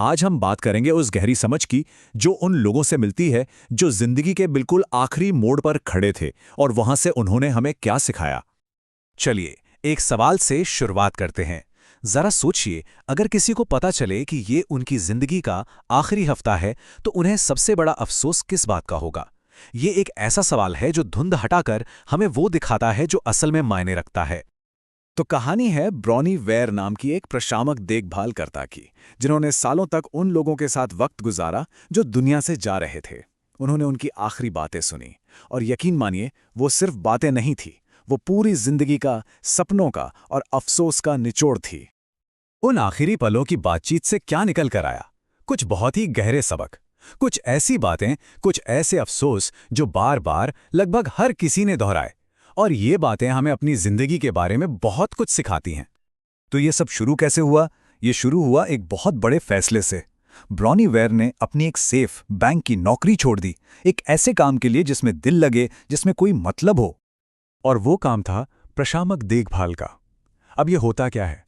आज हम बात करेंगे उस गहरी समझ की जो उन लोगों से मिलती है जो जिंदगी के बिल्कुल आखिरी मोड़ पर खड़े थे और वहां से उन्होंने हमें क्या सिखाया। चलिए एक सवाल से शुरुआत करते हैं। जरा सोचिए, अगर किसी को पता चले कि ये उनकी जिंदगी का आखिरी हफ्ता है तो उन्हें सबसे बड़ा अफसोस किस बात का होगा। ये एक ऐसा सवाल है जो धुंध हटाकर हमें वो दिखाता है जो असल में मायने रखता है। तो कहानी है ब्रॉनी वेयर नाम की एक प्रशामक देखभालकर्ता की, जिन्होंने सालों तक उन लोगों के साथ वक्त गुजारा जो दुनिया से जा रहे थे। उन्होंने उनकी आखिरी बातें सुनी और यकीन मानिए वो सिर्फ बातें नहीं थी, वो पूरी जिंदगी का, सपनों का और अफसोस का निचोड़ थी। उन आखिरी पलों की बातचीत से क्या निकल कर आया? कुछ बहुत ही गहरे सबक, कुछ ऐसी बातें, कुछ ऐसे अफसोस जो बार बार लगभग हर किसी ने दोहराए, और ये बातें हमें अपनी जिंदगी के बारे में बहुत कुछ सिखाती हैं। तो ये सब शुरू कैसे हुआ? ये शुरू हुआ एक बहुत बड़े फैसले से। ब्रॉनी वेयर ने अपनी एक सेफ बैंक की नौकरी छोड़ दी, एक ऐसे काम के लिए जिसमें दिल लगे, जिसमें कोई मतलब हो। और वो काम था प्रशामक देखभाल का। अब ये होता क्या है?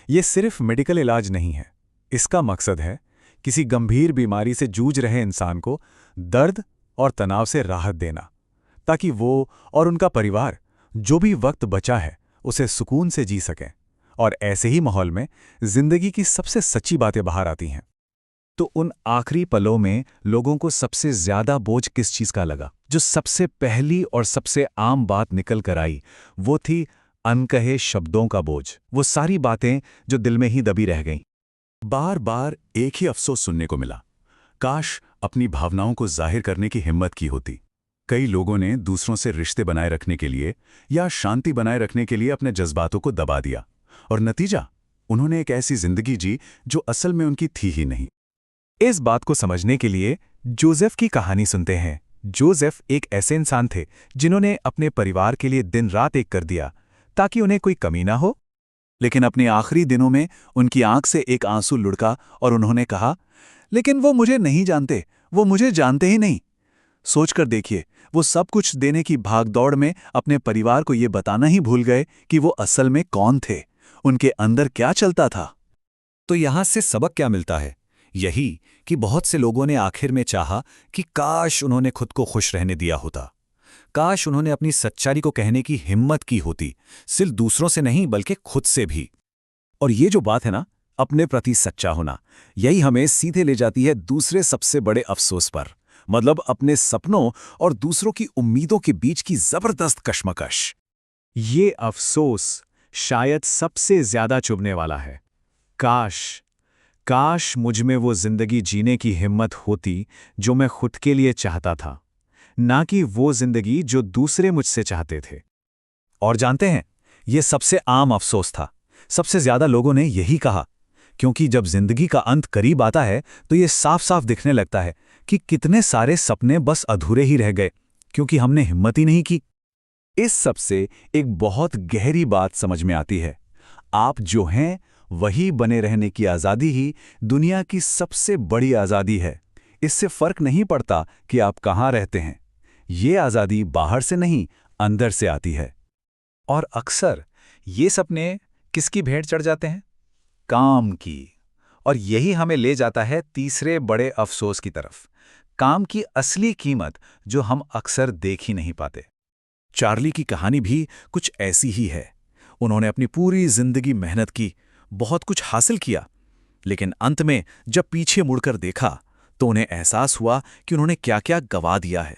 ये सिर्फ मेडिकल इलाज नहीं है। इसका मकसद है किसी गंभीर बीमारी से जूझ रहे इंसान को दर्द और तनाव से राहत देना, ताकि वो और उनका परिवार जो भी वक्त बचा है उसे सुकून से जी सकें। और ऐसे ही माहौल में जिंदगी की सबसे सच्ची बातें बाहर आती हैं। तो उन आखिरी पलों में लोगों को सबसे ज्यादा बोझ किस चीज का लगा? जो सबसे पहली और सबसे आम बात निकल कर आई वो थी अनकहे शब्दों का बोझ। वो सारी बातें जो दिल में ही दबी रह गईं। बार बार एक ही अफसोस सुनने को मिला, काश अपनी भावनाओं को जाहिर करने की हिम्मत की होती। कई लोगों ने दूसरों से रिश्ते बनाए रखने के लिए या शांति बनाए रखने के लिए अपने जज्बातों को दबा दिया, और नतीजा, उन्होंने एक ऐसी जिंदगी जी जो असल में उनकी थी ही नहीं। इस बात को समझने के लिए जोसेफ की कहानी सुनते हैं। जोसेफ एक ऐसे इंसान थे जिन्होंने अपने परिवार के लिए दिन रात एक कर दिया ताकि उन्हें कोई कमी ना हो। लेकिन अपने आखिरी दिनों में उनकी आंख से एक आंसू लुढ़का और उन्होंने कहा, लेकिन वो मुझे नहीं जानते, वो मुझे जानते ही नहीं। सोचकर देखिए, वो सब कुछ देने की भागदौड़ में अपने परिवार को ये बताना ही भूल गए कि वो असल में कौन थे, उनके अंदर क्या चलता था। तो यहां से सबक क्या मिलता है? यही कि बहुत से लोगों ने आखिर में चाहा कि काश उन्होंने खुद को खुश रहने दिया होता, काश उन्होंने अपनी सच्चाई को कहने की हिम्मत की होती, सिर्फ दूसरों से नहीं बल्कि खुद से भी। और ये जो बात है ना, अपने प्रति सच्चा होना, यही हमें सीधे ले जाती है दूसरे सबसे बड़े अफसोस पर, मतलब अपने सपनों और दूसरों की उम्मीदों के बीच की जबरदस्त कश्मकश। ये अफसोस शायद सबसे ज्यादा चुभने वाला है। काश काश मुझ में वो जिंदगी जीने की हिम्मत होती जो मैं खुद के लिए चाहता था, ना कि वो जिंदगी जो दूसरे मुझसे चाहते थे। और जानते हैं, ये सबसे आम अफसोस था। सबसे ज्यादा लोगों ने यही कहा, क्योंकि जब जिंदगी का अंत करीब आता है तो ये साफ साफ दिखने लगता है कि कितने सारे सपने बस अधूरे ही रह गए, क्योंकि हमने हिम्मत ही नहीं की। इस सब से एक बहुत गहरी बात समझ में आती है। आप जो हैं वही बने रहने की आज़ादी ही दुनिया की सबसे बड़ी आज़ादी है। इससे फर्क नहीं पड़ता कि आप कहाँ रहते हैं। ये आज़ादी बाहर से नहीं, अंदर से आती है। और अक्सर ये सपने किसकी भेंट चढ़ जाते हैं? काम की। और यही हमें ले जाता है तीसरे बड़े अफसोस की तरफ, काम की असली कीमत जो हम अक्सर देख ही नहीं पाते। चार्ली की कहानी भी कुछ ऐसी ही है। उन्होंने अपनी पूरी जिंदगी मेहनत की, बहुत कुछ हासिल किया, लेकिन अंत में जब पीछे मुड़कर देखा तो उन्हें एहसास हुआ कि उन्होंने क्या-क्या गवा दिया है।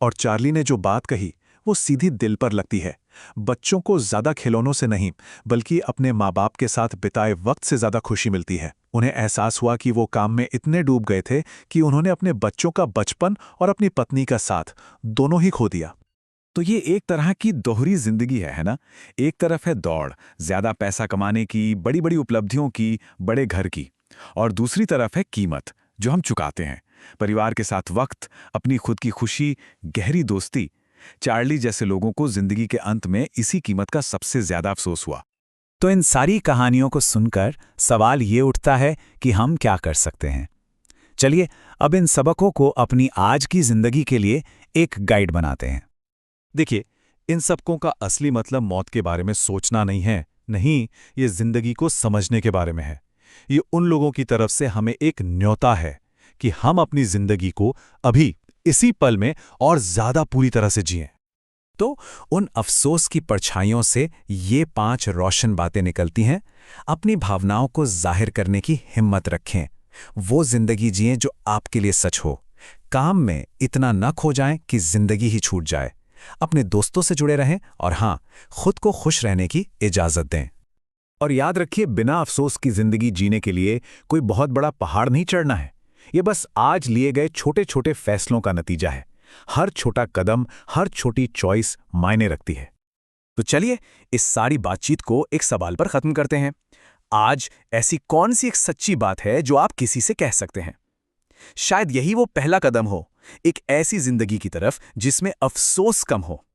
और चार्ली ने जो बात कही वो सीधी दिल पर लगती है। बच्चों को ज्यादा खिलौनों से नहीं, बल्कि अपने माँ बाप के साथ बिताए वक्त से ज्यादा खुशी मिलती है। उन्हें एहसास हुआ कि वो काम में इतने डूब गए थे कि उन्होंने अपने बच्चों का बचपन और अपनी पत्नी का साथ दोनों ही खो दिया। तो ये एक तरह की दोहरी जिंदगी है ना? एक तरफ है दौड़, ज्यादा पैसा कमाने की, बड़ी बड़ी उपलब्धियों की, बड़े घर की, और दूसरी तरफ है कीमत जो हम चुकाते हैं, परिवार के साथ वक्त, अपनी खुद की खुशी, गहरी दोस्ती। चार्ली जैसे लोगों को जिंदगी के अंत में इसी कीमत का सबसे ज्यादा अफसोस हुआ। तो इन सारी कहानियों को सुनकर सवाल ये उठता है कि हम क्या कर सकते हैं। चलिए अब इन सबकों को अपनी आज की जिंदगी के लिए एक गाइड बनाते हैं। देखिए, इन सबकों का असली मतलब मौत के बारे में सोचना नहीं है, नहीं, ये जिंदगी को समझने के बारे में है। ये उन लोगों की तरफ से हमें एक न्योता है कि हम अपनी जिंदगी को अभी इसी पल में और ज्यादा पूरी तरह से जिएं। तो उन अफसोस की परछाइयों से ये 5 रोशन बातें निकलती हैं। अपनी भावनाओं को जाहिर करने की हिम्मत रखें। वो जिंदगी जिएं जो आपके लिए सच हो। काम में इतना न खो जाएं कि जिंदगी ही छूट जाए। अपने दोस्तों से जुड़े रहें और हाँ, खुद को खुश रहने की इजाजत दें। और याद रखिए, बिना अफसोस की जिंदगी जीने के लिए कोई बहुत बड़ा पहाड़ नहीं चढ़ना है। ये बस आज लिए गए छोटे छोटे फैसलों का नतीजा है। हर छोटा कदम, हर छोटी चॉइस मायने रखती है। तो चलिए इस सारी बातचीत को एक सवाल पर खत्म करते हैं। आज ऐसी कौन सी एक सच्ची बात है जो आप किसी से कह सकते हैं? शायद यही वो पहला कदम हो, एक ऐसी जिंदगी की तरफ जिसमें अफसोस कम हो।